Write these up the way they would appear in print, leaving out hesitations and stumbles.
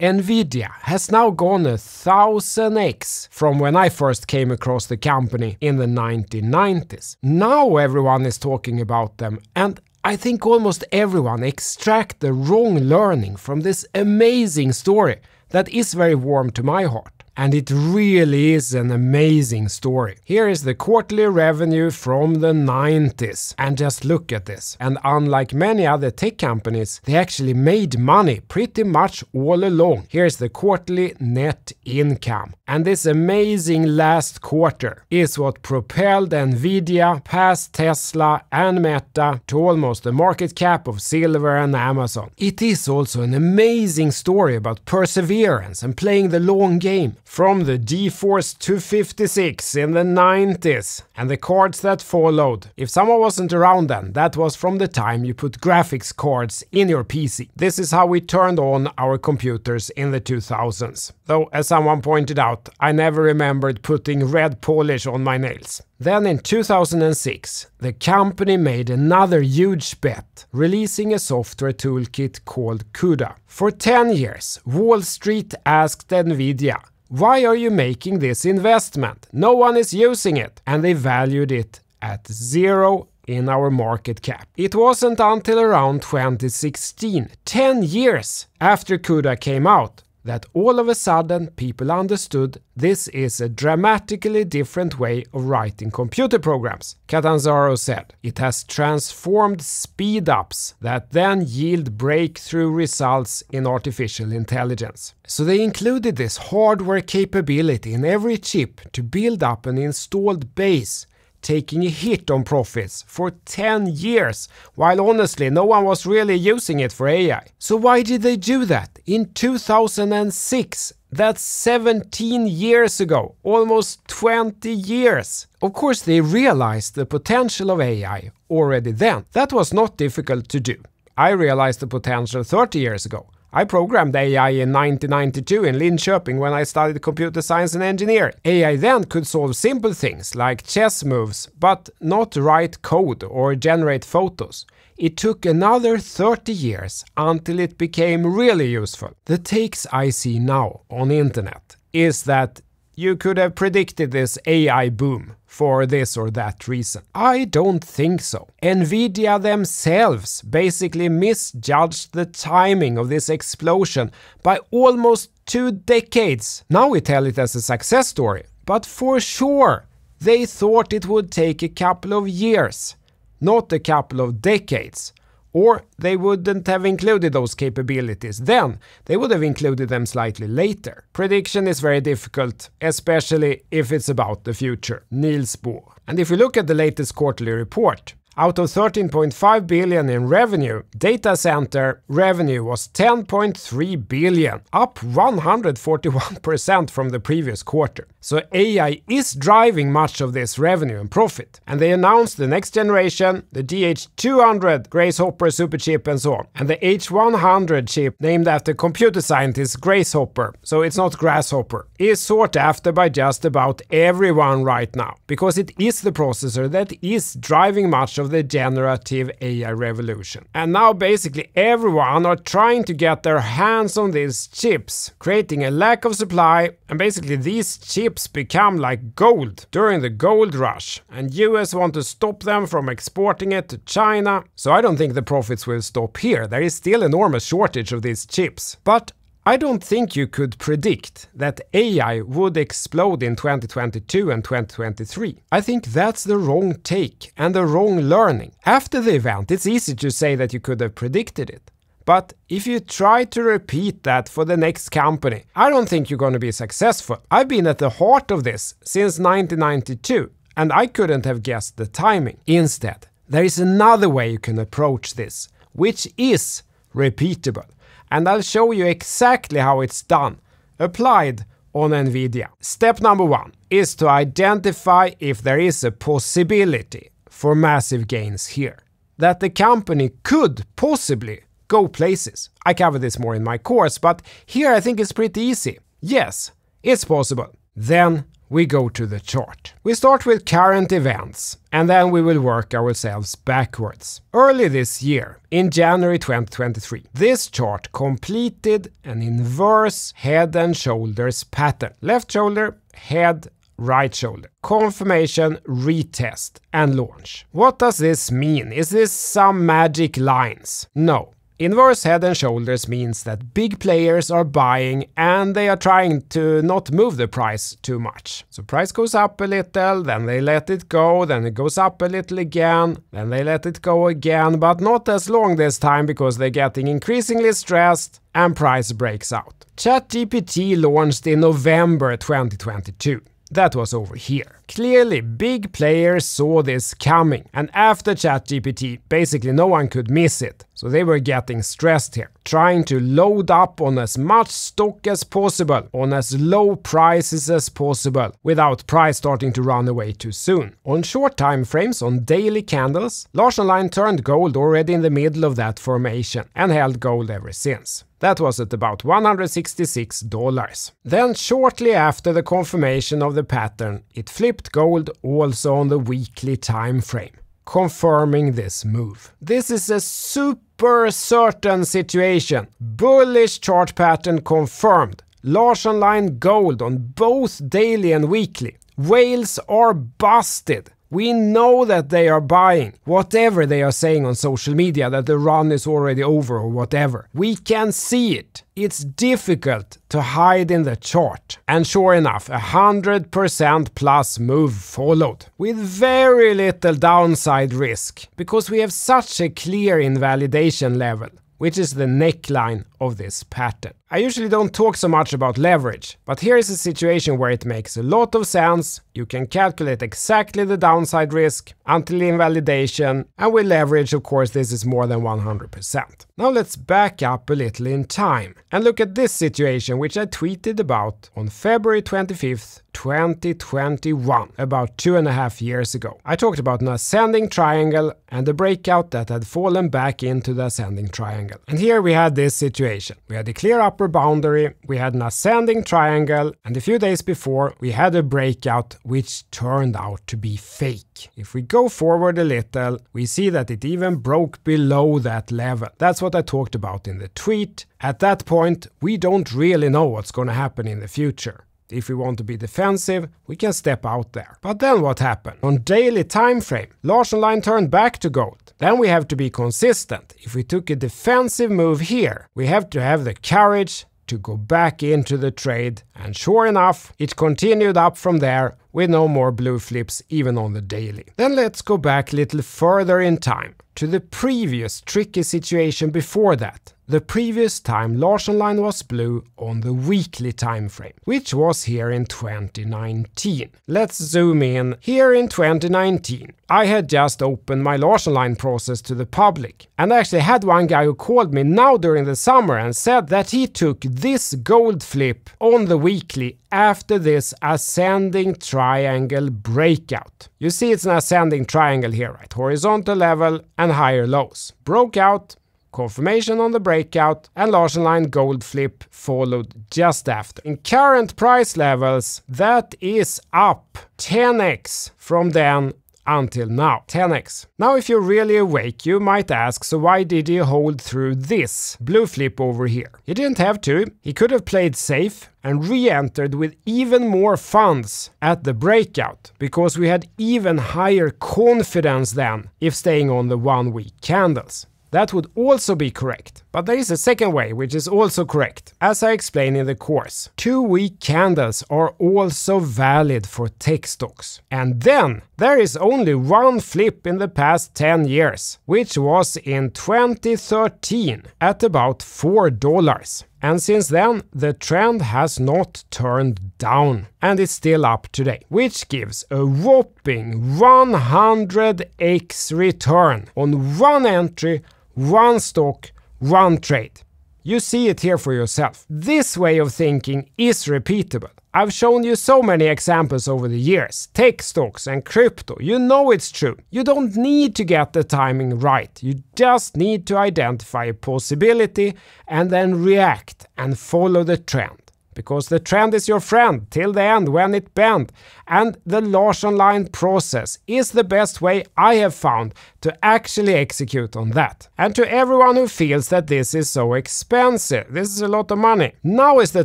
Nvidia has now gone 1000x from when I first came across the company in the 1990s. Now everyone is talking about them, and I think almost everyone extract the wrong learning from this amazing story that is very warm to my heart. And it really is an amazing story. Here is the quarterly revenue from the 90s. And just look at this. And unlike many other tech companies, they actually made money pretty much all along. Here's the quarterly net income. And this amazing last quarter is what propelled Nvidia past Tesla and Meta to almost the market cap of Silver and Amazon. It is also an amazing story about perseverance and playing the long game. From the GeForce 256 in the 90s and the cards that followed. If someone wasn't around then, that was from the time you put graphics cards in your PC. This is how we turned on our computers in the 2000s. Though, as someone pointed out, I never remembered putting red polish on my nails. Then in 2006, the company made another huge bet, releasing a software toolkit called CUDA. For 10 years, Wall Street asked Nvidia, "Why are you making this investment? No one is using it." And they valued it at 0 in our market cap. It wasn't until around 2016, 10 years after CUDA came out, that all of a sudden people understood this is a dramatically different way of writing computer programs. Catanzaro said, "It has transformed speed-ups that then yield breakthrough results in artificial intelligence." So they included this hardware capability in every chip to build up an installed base, taking a hit on profits for 10 years, while honestly no one was really using it for AI. So why did they do that in 2006? That's 17 years ago, almost 20 years. Of course they realized the potential of AI already then. That was not difficult to do. I realized the potential 30 years ago. I programmed AI in 1992 in Linköping when I studied computer science and engineering. AI then could solve simple things like chess moves, but not write code or generate photos. It took another 30 years until it became really useful. The takes I see now on the internet is that you could have predicted this AI boom for this or that reason. I don't think so. Nvidia themselves basically misjudged the timing of this explosion by almost 2 decades. Now we tell it as a success story, but for sure they thought it would take a couple of years, not a couple of decades. Or they wouldn't have included those capabilities then, they would have included them slightly later. Prediction is very difficult, especially if it's about the future. Niels Bohr. And if we look at the latest quarterly report, out of 13.5 billion in revenue, data center revenue was 10.3 billion, up 141% from the previous quarter. So AI is driving much of this revenue and profit. And they announced the next generation, the DH200 Grace Hopper superchip and so on. And the H100 chip, named after computer scientist Grace Hopper, so it's not Grasshopper, is sought after by just about everyone right now. Because it is the processor that is driving much of the generative AI revolution. And now basically everyone are trying to get their hands on these chips, creating a lack of supply, and basically these chips become like gold during the gold rush, and US want to stop them from exporting it to China. So I don't think the profits will stop here. There is still enormous shortage of these chips. But I don't think you could predict that AI would explode in 2022 and 2023. I think that's the wrong take and the wrong learning. After the event, it's easy to say that you could have predicted it. But if you try to repeat that for the next company, I don't think you're going to be successful. I've been at the heart of this since 1992, and I couldn't have guessed the timing. Instead, there is another way you can approach this, which is repeatable. And I'll show you exactly how it's done, applied on Nvidia. Step number 1 is to identify if there is a possibility for massive gains here, that the company could possibly go places. I cover this more in my course, but here I think it's pretty easy. Yes, it's possible. Then we go to the chart. We start with current events, and then we will work ourselves backwards. Early this year, in January 2023, this chart completed an inverse head and shoulders pattern. Left shoulder, head, right shoulder. Confirmation, retest, and launch. What does this mean? Is this some magic lines? No. Inverse head and shoulders means that big players are buying and they are trying to not move the price too much. So price goes up a little, then they let it go, then it goes up a little again, then they let it go again, but not as long this time because they're getting increasingly stressed and price breaks out. ChatGPT launched in November 2022. That was over here. Clearly, big players saw this coming, and after ChatGPT, basically no one could miss it. So they were getting stressed here, trying to load up on as much stock as possible, on as low prices as possible, without price starting to run away too soon. On short time frames, on daily candles, Lars Online turned gold already in the middle of that formation, and held gold ever since. That was at about $166. Then shortly after the confirmation of the pattern, it flipped gold also on the weekly time frame, confirming this move. This is a super certain situation. Bullish chart pattern confirmed. Lars Online gold on both daily and weekly. Whales are busted. We know that they are buying, whatever they are saying on social media, that the run is already over or whatever. We can see it. It's difficult to hide in the chart. And sure enough, 100% plus move followed, with very little downside risk, because we have such a clear invalidation level, which is the neckline of this pattern. I usually don't talk so much about leverage, but here is a situation where it makes a lot of sense. You can calculate exactly the downside risk until invalidation, and with leverage, of course, this is more than 100%. Now let's back up a little in time and look at this situation, which I tweeted about on February 25th, 2021, about 2.5 years ago. I talked about an ascending triangle and a breakout that had fallen back into the ascending triangle. And here we had this situation. We had a clear upper boundary, we had an ascending triangle, and a few days before we had a breakout which turned out to be fake. If we go forward a little, we see that it even broke below that level. That's what I talked about in the tweet. At that point, we don't really know what's going to happen in the future. If we want to be defensive, we can step out there. But then what happened? On daily time frame, Lars Online turned back to gold. Then we have to be consistent. If we took a defensive move here, we have to have the courage to go back into the trade. And sure enough, it continued up from there with no more blue flips even on the daily. Then let's go back a little further in time to the previous tricky situation before that. The previous time Lars Online was blue on the weekly time frame, which was here in 2019. Let's zoom in. Here in 2019, I had just opened my Lars Online process to the public, and I actually had one guy who called me now during the summer and said that he took this gold flip on the weekly after this ascending triangle breakout. You see it's an ascending triangle here, right? Horizontal level and higher lows. Broke out, confirmation on the breakout, and Lars Online gold flip followed just after. In current price levels, that is up 10x from then until now. 10x. Now if you're really awake, you might ask, so why did he hold through this blue flip over here? He didn't have to. He could have played safe and re-entered with even more funds at the breakout, because we had even higher confidence then if staying on the 1 week candles. That would also be correct. But there is a second way, which is also correct. As I explained in the course, 2 week candles are also valid for tech stocks. And then there is only one flip in the past 10 years, which was in 2013 at about $4. And since then, the trend has not turned down and is still up today, which gives a whopping 100x return on one entry, one stock, one trade. You see it here for yourself. This way of thinking is repeatable. I've shown you so many examples over the years. Tech stocks and crypto. You know it's true. You don't need to get the timing right. You just need to identify a possibility and then react and follow the trend. because the trend is your friend till the end when it bends, and the large online process is the best way I have found to actually execute on that. And to everyone who feels that this is so expensive, this is a lot of money, now is the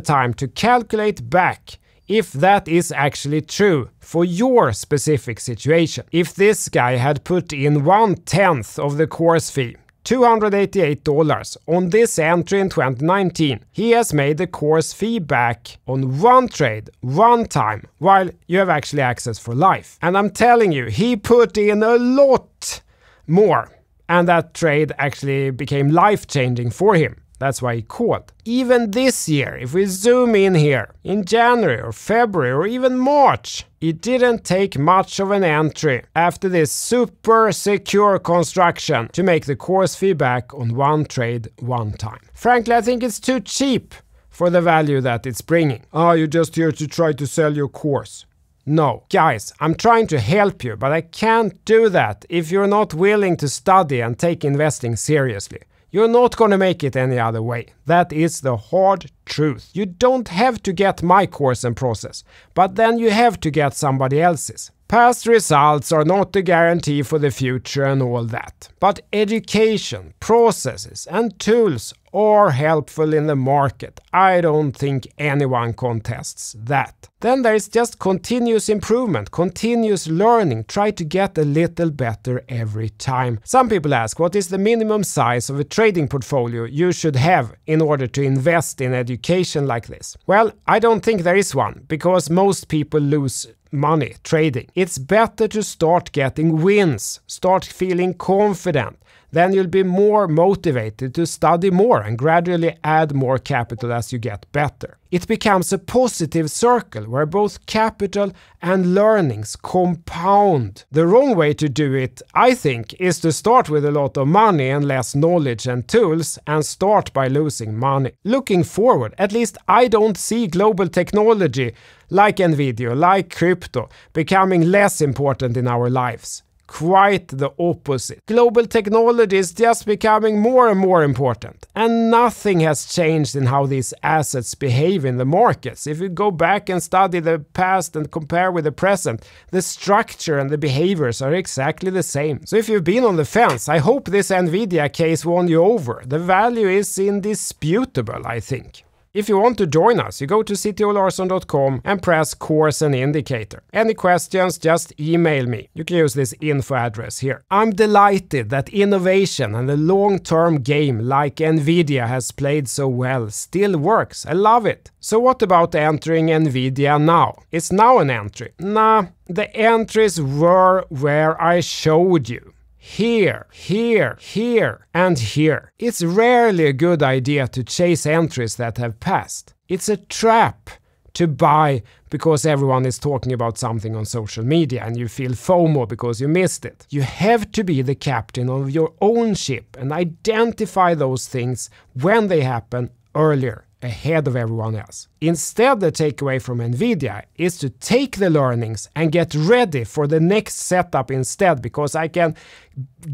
time to calculate back if that is actually true for your specific situation. If this guy had put in 1/10 of the course fee, $288 on this entry in 2019, he has made the course fee back on one trade, one time, while you have actually access for life. And I'm telling you, he put in a lot more, and that trade actually became life-changing for him. That's why he called. Even this year, if we zoom in here, in January or February or even March, it didn't take much of an entry after this super secure construction to make the course fee back on one trade, one time. Frankly, I think it's too cheap for the value that it's bringing. Oh, you're just here to try to sell your course. No, guys, I'm trying to help you, but I can't do that if you're not willing to study and take investing seriously. You're not gonna make it any other way. That is the hard truth. You don't have to get my course and process, but then you have to get somebody else's. Past results are not a guarantee for the future and all that. But education, processes and tools are helpful in the market. I don't think anyone contests that. Then there is just continuous improvement, continuous learning. Try to get a little better every time. Some people ask, what is the minimum size of a trading portfolio you should have in order to invest in education like this? Well, I don't think there is one, because most people lose money trading. It's better to start getting wins, start feeling confident. Then you'll be more motivated to study more and gradually add more capital as you get better. It becomes a positive circle where both capital and learnings compound. The wrong way to do it, I think, is to start with a lot of money and less knowledge and tools and start by losing money. Looking forward, at least I don't see global technology like Nvidia, like crypto, becoming less important in our lives. Quite the opposite. Global technology is just becoming more and more important, and nothing has changed in how these assets behave in the markets. If you go back and study the past and compare with the present, the structure and the behaviors are exactly the same. So if you've been on the fence, I hope this Nvidia case won you over. The value is indisputable, I think. If you want to join us, you go to ctolarsson.com and press Course and Indicator. Any questions, just email me. You can use this info address here. I'm delighted that innovation and the long-term game like Nvidia has played so well still works. I love it. So what about entering Nvidia now? Is now an entry? Nah, the entries were where I showed you. Here, here, here, and here. It's rarely a good idea to chase entries that have passed. It's a trap to buy because everyone is talking about something on social media and you feel FOMO because you missed it. You have to be the captain of your own ship and identify those things when they happen earlier, ahead of everyone else. Instead, the takeaway from Nvidia is to take the learnings and get ready for the next setup instead, because I can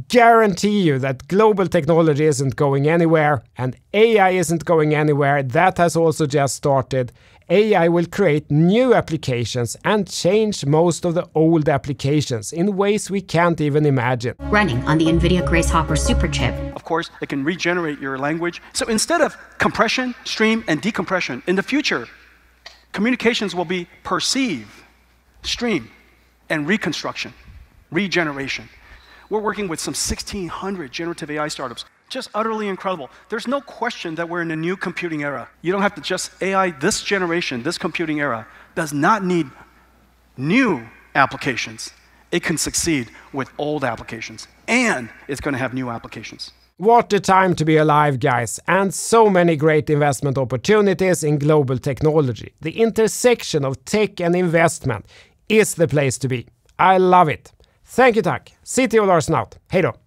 guarantee you that global technology isn't going anywhere and AI isn't going anywhere. That has also just started. AI will create new applications and change most of the old applications in ways we can't even imagine. Running on the Nvidia Grace Hopper superchip. Of course, it can regenerate your language. So instead of compression, stream, and decompression, in the future, communications will be perceive, stream, and reconstruction, regeneration. We're working with some 1,600 generative AI startups. Just utterly incredible. There's no question that we're in a new computing era. You don't have to just AI, this generation, this computing era, does not need new applications. It can succeed with old applications, and it's going to have new applications. What a time to be alive, guys, and so many great investment opportunities in global technology. The intersection of tech and investment is the place to be. I love it. Thank you, tack. CTO Larsson out. Hej då.